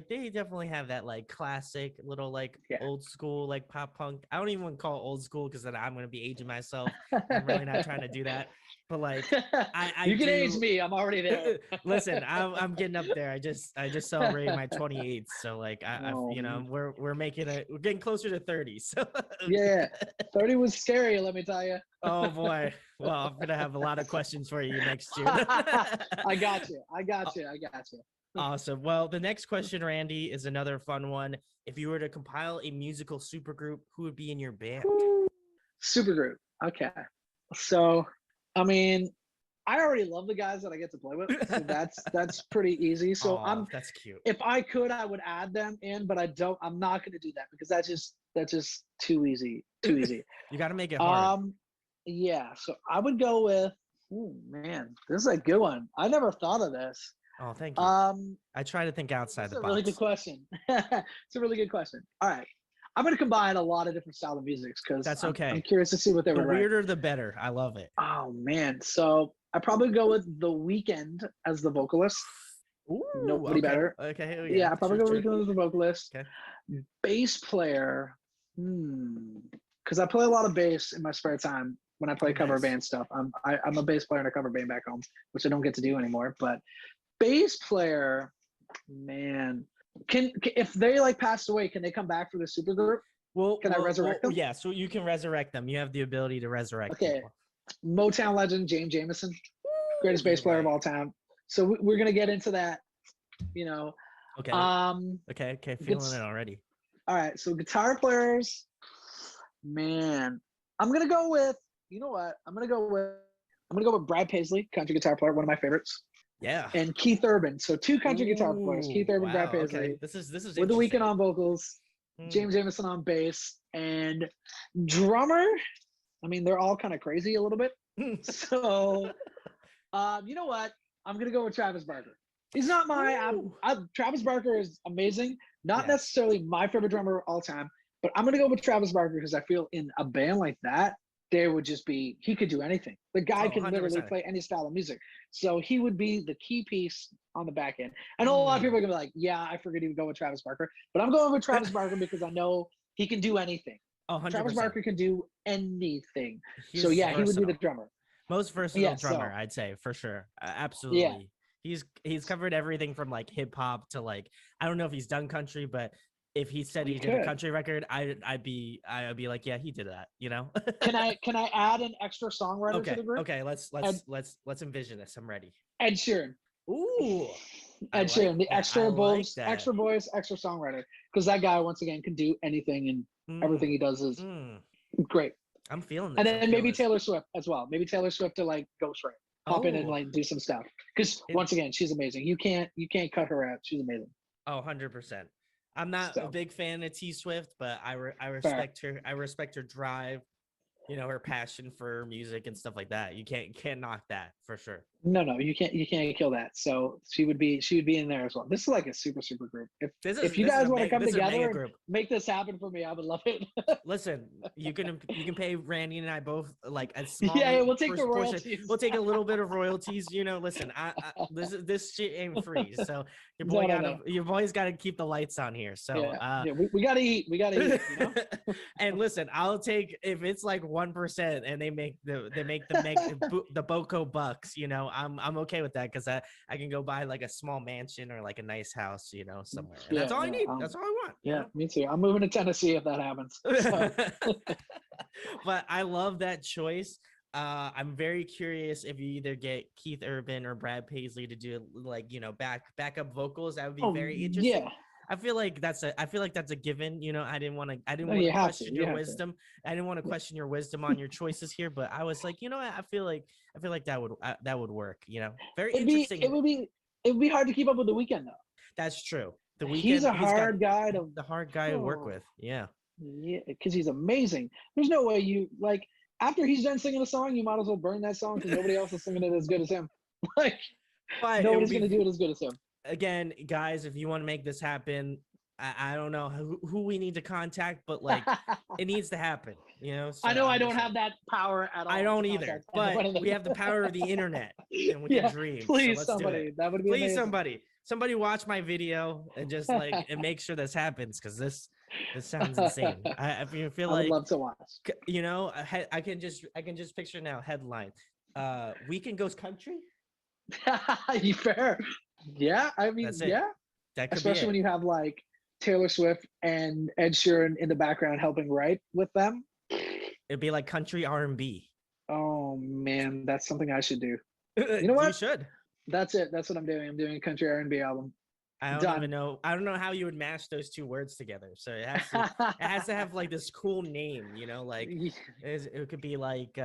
they definitely have that like classic little like Yeah. old school like pop punk. I don't even want to call it old school because then I'm gonna be aging myself. I'm really not trying to do that. But like I You can age do me. I'm already there. listen. I'm getting up there. I just celebrated my 28th, so like I Oh, we're getting closer to 30. So yeah. 30 was scary, let me tell you. oh boy. Well, I'm gonna have a lot of questions for you next year. I got you. I got you. I got you. Awesome. Well, the next question, Randy, is another fun one. If you were to compile a musical supergroup, who would be in your band? Supergroup. Okay. So, I mean, I already love the guys that I get to play with, so that's pretty easy. So Oh, that's cute. if I could, I would add them in, but I don't. I'm not going to do that because that's just too easy. Too easy. You got to make it hard. Yeah. So I would go with. Oh man, this is a good one. I never thought of this. Oh, thank you. I try to think outside That's the a box. really good question. It's a really good question. All right. I'm going to combine a lot of different style of music because That's okay. I'm curious to see what they The would write. weirder, the better. I love it. Oh man. So I probably go with The Weeknd as the vocalist. Ooh, Nobody better. Okay. Yeah, I probably go with The Weeknd as the vocalist. Okay. Bass player. Because I play a lot of bass in my spare time when I play cover band stuff. I'm a bass player in a cover band back home, which I don't get to do anymore. But bass player, man, can if they like passed away, can they come back for the supergroup? Well, Can I resurrect them? Yeah, so you can resurrect them. You have the ability to resurrect Okay. people. Motown legend James Jamerson, greatest bass player of all time. So we're gonna get into that. Okay. Okay. Feeling it already. All right. So guitar players, man, I'm gonna go with. You know what? I'm gonna go with Brad Paisley, country guitar player, one of my favorites. Yeah. And Keith Urban. So two country guitar players, Keith Urban, wow, Brad Paisley. Okay. This is with The Weeknd on vocals, James Jamerson on bass, and drummer. I mean, they're all kind of crazy a little bit. So, you know what? I'm gonna go with Travis Barker. He's not Travis Barker is amazing. Not necessarily my favorite drummer of all time, but I'm gonna go with Travis Barker because I feel in a band like that, there would just be he could do anything. The guy can literally play any style of music. So he would be the key piece on the back end. I know a lot of people are gonna be like, yeah, I figured he would go with Travis Barker, but I'm going with Travis Barker because I know he can do anything. 100%. Travis Barker can do anything. He's so yeah, versatile. He would be the drummer. Most versatile drummer, I'd say, for sure. Absolutely. Yeah. He's covered everything from like hip hop to like, I don't know if he's done country, but if he said he did a country record, I'd be like, yeah, he did that, Can I add an extra songwriter to the group? Okay, let's envision this. I'm ready. Ed Sheeran. Ooh. Ed Sheeran, the extra voice, extra songwriter. Because that guy, once again, can do anything, and everything he does is great. I'm feeling this. And then maybe Taylor Swift as well. Maybe Taylor Swift to like ghostwrite, pop in and like do some stuff. Because once again, she's amazing. You can't cut her out. She's amazing. Oh, 100%. I'm not a big fan of T Swift, but I respect her. I respect her drive, her passion for music and stuff like that. You can't knock that for sure. No, you can't kill that. So she would be in there as well. This is like a super group. If you guys want to come together and make this happen for me, I would love it. Listen, you can pay Randy and I both like a small. Yeah, we'll take the royalties. Portion. We'll take a little bit of royalties. Listen, this shit ain't free. So your boy's got to keep the lights on here. So we gotta eat. We gotta eat. And listen, I'll take if it's like 1% and they make the Boko bucks. I'm okay with that because I can go buy like a small mansion or like a nice house, somewhere. And that's all I need. That's all I want. Yeah, me too. I'm moving to Tennessee if that happens. So. But I love that choice. I'm very curious if you either get Keith Urban or Brad Paisley to do like backup vocals. That would be very interesting. Yeah. I feel like that's a given. I didn't want to question your wisdom. I didn't want to question your wisdom on your choices here, but I was like, I feel like that would work. Very interesting. It would be hard to keep up with The Weeknd though. That's true. The Weeknd. He's a hard guy to work with. Yeah. Yeah, because he's amazing. There's no way you like after he's done singing a song, you might as well burn that song because nobody else is singing it as good as him. Like nobody's gonna do it as good as him. Again, guys, if you want to make this happen, I don't know who we need to contact, but like it needs to happen, So I know I don't have that power at all. I don't either, but we have the power of the internet and we can dream. Please, so somebody, that would be please amazing. somebody watch my video and just like and make sure this happens because this sounds insane. I feel like I would love to watch. I can just picture now headline, Weeknd goes country. You fair. Yeah, I mean, yeah. That could especially when you have like Taylor Swift and Ed Sheeran in the background helping write with them. It'd be like country R&B. Oh man, that's something I should do. You know what? You should. That's it. That's what I'm doing. I'm doing a country R&B album. I don't even know. I don't know how you would mash those two words together. So it has to have like this cool name, like it could be like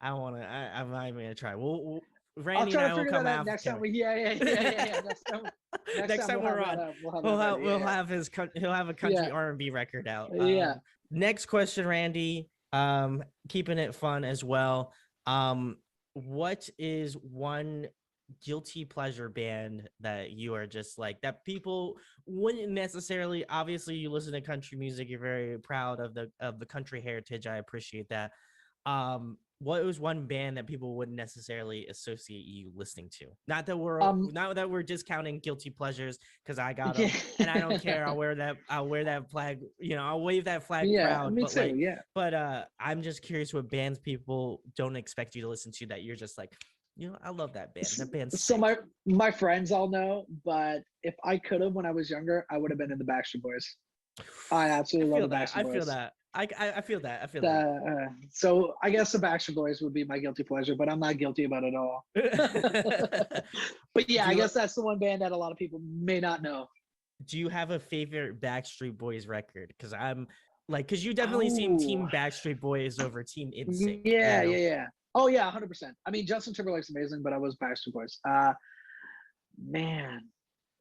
I want to. I'm not even gonna try. I'll Randy and try to I will figure come that out next time after. we. Yeah. Next Next time time we'll we're have that on, up. We'll have that ready. we'll have his he'll have a country Yeah. R&B record out. Yeah. Next question, Randy. Keeping it fun as well. What is one guilty pleasure band that you are just like that people wouldn't necessarily? Obviously, you listen to country music. You're very proud of the country heritage. I appreciate that. What was one band that people wouldn't necessarily associate you listening to? Um. Not that we're discounting guilty pleasures, because I got Yeah. them and I don't care. I'll wear that flag, I'll wave that flag Yeah. proud. Me But too. Yeah. I'm just curious what bands people don't expect you to listen to that you're just like, I love that band. That band's So sick. my friends all know, but if I could have when I was younger, I would have been in the Backstreet Boys. I I absolutely feel love the that. Backstreet I feel Boys. that. I feel that. I feel that. So I guess the Backstreet Boys would be my guilty pleasure, but I'm not guilty about it all. But yeah, Do I you guess that's the one band that a lot of people may not know. do you have a favorite Backstreet Boys record? Because I'm like, because you definitely seem Oh, Team Backstreet Boys over Team InSync. yeah. Oh yeah, 100%. I mean, Justin Timberlake's amazing, but I was Backstreet Boys. Man,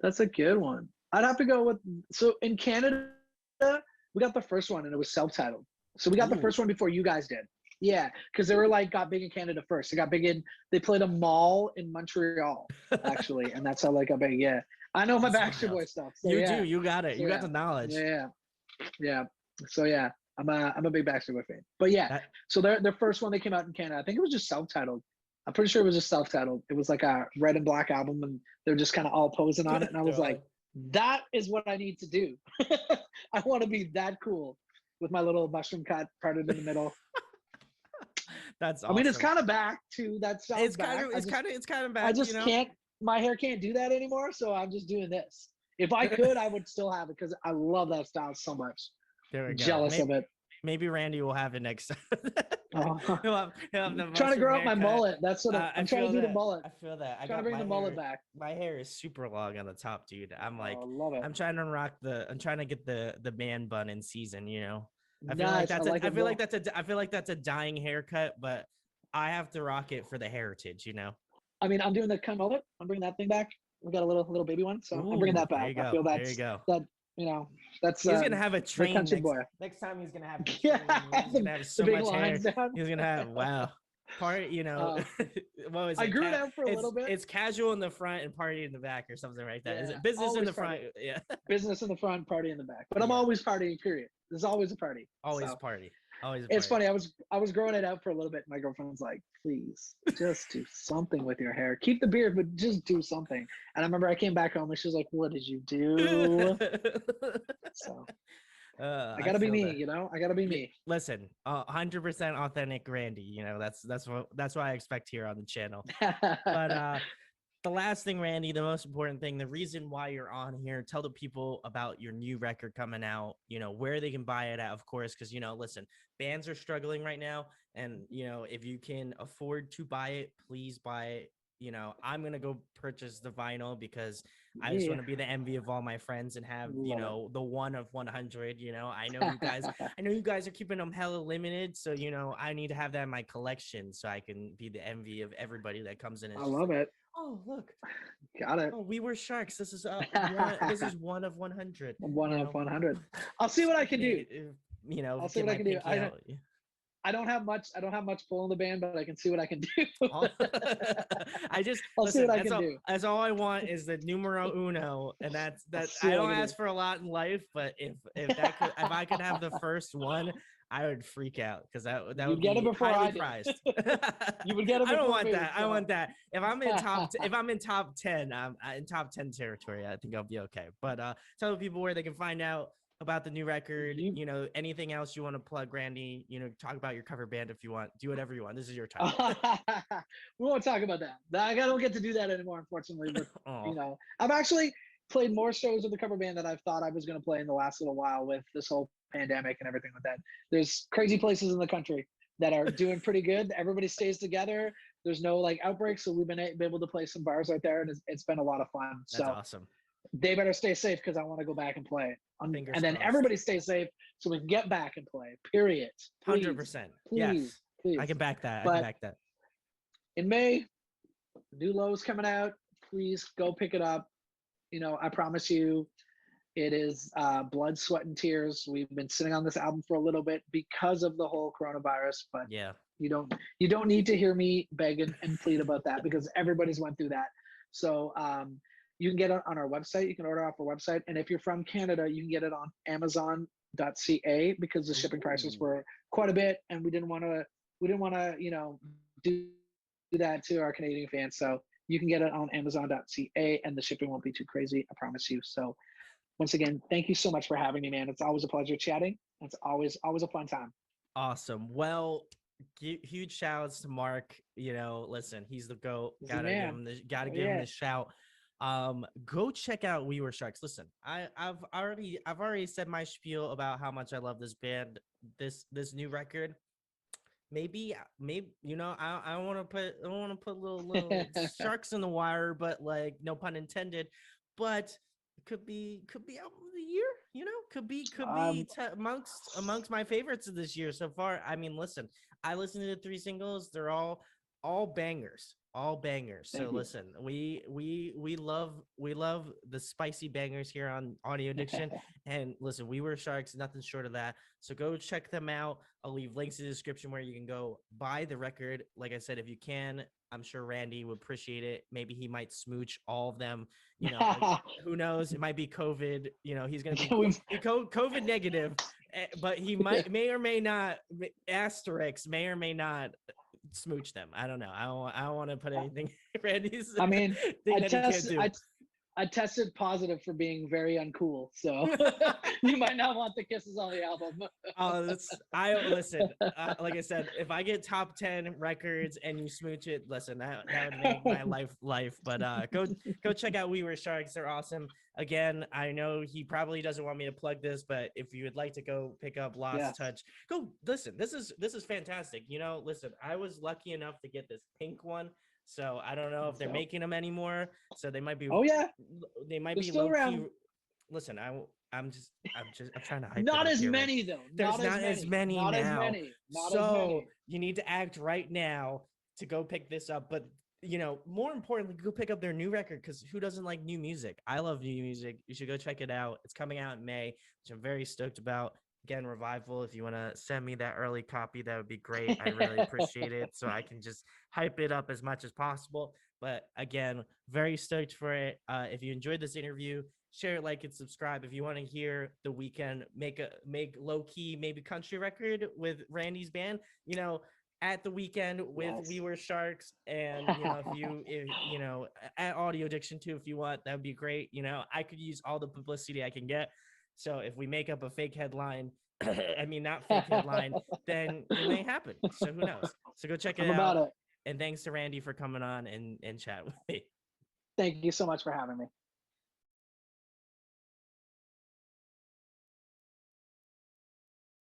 that's a good one. I'd have to go with. So in Canada, we got the first one, and it was self-titled. So we got the Ooh. first one before you guys did. Yeah, because they were like got big in Canada first. They got big in. They played a mall in Montreal actually, and that's how they got big. Yeah, I know my That's Backstreet wild. Boy stuff. So You do. yeah, You got it. so You got yeah, the knowledge. yeah, yeah. So yeah, I'm a big Backstreet Boy fan. But yeah, That so their first one they came out in Canada. I think it was just self-titled. I'm pretty sure it was just self-titled. It was like a red and black album, and they're just kind of all posing on it. And I was they're like, like, that is what I need to do. I want to be that cool with my little mushroom cut parted in the middle. that's I mean, it's awesome. kind of back to that sounds It's kind back. of it's kind of it's kind of I back, just can't. My hair can't do that anymore, so I'm just doing this. If I could, I would still have it because I love that style so much. There we go. Jealous of it. Maybe Randy will have it next time. Oh. He'll have the Trying to mushroom grow out my haircut. mullet. That's what I I'm trying to feel do. The that. mullet. I feel that. I Trying to got bring the mullet back. my hair is super long on the top, dude. I'm like, Oh, love it. I'm trying to get the man bun in season. Nice. I like it. Well, I feel like that's a dying haircut, but I have to rock it for the heritage. I mean, I'm doing the kind of mullet. I'm bringing that thing back. We got a little baby one, so I'm bringing Ooh, that there back. you I go. feel There you go. that you know that's He's gonna have a the train country boy. next time. He's gonna have the Yeah, train. He's gonna have the so big much hair. lines down. He's gonna have wow. uh, What was I it? grew it out for a little bit. It's casual in the front and party in the back, or something like that. Is Yeah, it business in always the front? party. Yeah, Business in the front, party in the back. But I'm yeah. always partying. Period. There's always a party. Always So party. Always a it's party. funny. I was growing it out for a little bit. My girlfriend's like, "Please, just do something with your hair. Keep the beard, but just do something." And I remember I came back home and she was like, "What did you do?" So I I gotta be feel me, that. I gotta be me. Listen, 100% authentic Randy. That's what I expect here on the channel. But the last thing, Randy, the most important thing, the reason why you're on here, tell the people about your new record coming out, where they can buy it at, of course, because, listen, bands are struggling right now. And, if you can afford to buy it, please buy it. I'm going to go purchase the vinyl because I just want Yeah, to be the envy of all my friends and have, love the one of 100. I know you guys are keeping them hella limited. So, I need to have that in my collection so I can be the envy of everybody that comes in. I It's just love like, it. oh, look. Got it. Oh, we were sharks. This is one of 100. One of 100. I'll see what I can do. I'll see Get what I my can do. pinky out. I don't have much. I don't have much pull in the band, but I can see what I can do. I just I'll see listen. what I can do. That's all I want is the numero uno, and that's that. See I what I don't can do. ask for a lot in life, but if I could have the first one, I would freak out because that would You'd get it be before highly I did. prized. You would get it I don't before want me. that. I So. want that. If I'm in top 10, I'm in top 10 territory. I think I'll be okay. But tell people where they can find out about the new record. Anything else you want to plug, Randy? Talk about your cover band if you want. Do whatever you want. This is your time. We won't talk about that. I don't get to do that anymore, unfortunately. But I've actually played more shows with the cover band that I've thought I was going to play in the last little while with this whole pandemic and everything like that. There's crazy places in the country that are doing pretty good. Everybody stays together. There's no like outbreaks, so we've been able to play some bars out there, and it's been a lot of fun. That's so awesome. They better stay safe because I want to go back and play. And then crossed. everybody stay safe so we can get back and play. Period. 100%. Yes. I please. can back that. I can But back that. in May, new Low's coming out. Please go pick it up. I promise you, it is blood, sweat, and tears. We've been sitting on this album for a little bit because of the whole coronavirus, but Yeah. you don't need to hear me beg and plead about that because everybody's went through that. So you can get it on our website. You can order off our website, and if you're from Canada, you can get it on Amazon.ca because the shipping prices Ooh. were quite a bit, and we didn't want to do that to our Canadian fans. So you can get it on Amazon.ca, and the shipping won't be too crazy. I promise you. So once again, thank you so much for having me, man. It's always a pleasure chatting. It's always a fun time. Awesome. Well, huge shout outs to Mark. Listen, he's the GOAT. He's the Gotta give man. him the gotta Oh, give him yeah. the shout. Go check out We Were Sharks. Listen, I've already said my spiel about how much I love this band, this new record. Maybe I don't want to put little sharks in the wire, but like no pun intended. But it could be album of the year, could be um, amongst my favorites of this year so far. I mean, listen, I listened to the 3 singles. They're all bangers, all bangers. So thank you. listen, we love the spicy bangers here on Audio Addiction. And listen, We Were Sharks, nothing short of that. So go check them out. I'll leave links in the description where you can go buy the record. Like I said, if you can, I'm sure Randy would appreciate it. Maybe he might smooch all of them. Who knows? It might be COVID. He's going to be COVID negative, but he may or may not, asterisk, may or may not smooch them. I don't know. I don't want to put anything Randy's I mean, thing I that he can't test do. I tested positive for being very uncool, so you might not want the kisses on the album. Listen. Like I said, if I get top 10 records and you smooch it, listen, that would make my life. But go check out We Were Sharks. They're awesome. Again, I know he probably doesn't want me to plug this, but if you would like to go pick up Lost Yes. Touch, go listen. This is fantastic. Listen, I was lucky enough to get this pink one. So I don't know if they're making them anymore. So they might be. Oh yeah, They might they're be still low key. around. Listen, I'm trying to hype it Not up as here. many though. There's not as many Not as now. many. Not as So many. you need to act right now to go pick this up. But more importantly, go pick up their new record, because who doesn't like new music? I love new music. You should go check it out. It's coming out in May, which I'm very stoked about. Again, Revival, if you want to send me that early copy, that would be great. I really appreciate it, so I can just hype it up as much as possible. But again, very stoked for it. If you enjoyed this interview, share, like, and subscribe. If you want to hear The Weeknd make low key maybe country record with Randy's band, at The Weeknd with Yes. We Were Sharks, and if at Audio Addiction too, if you want, that would be great. I could use all the publicity I can get. So if we make up a fake headline, I mean, not fake headline, then it may happen. So who knows? So go check it I'm out. about it. And thanks to Randy for coming on and chat with me. Thank you so much for having me.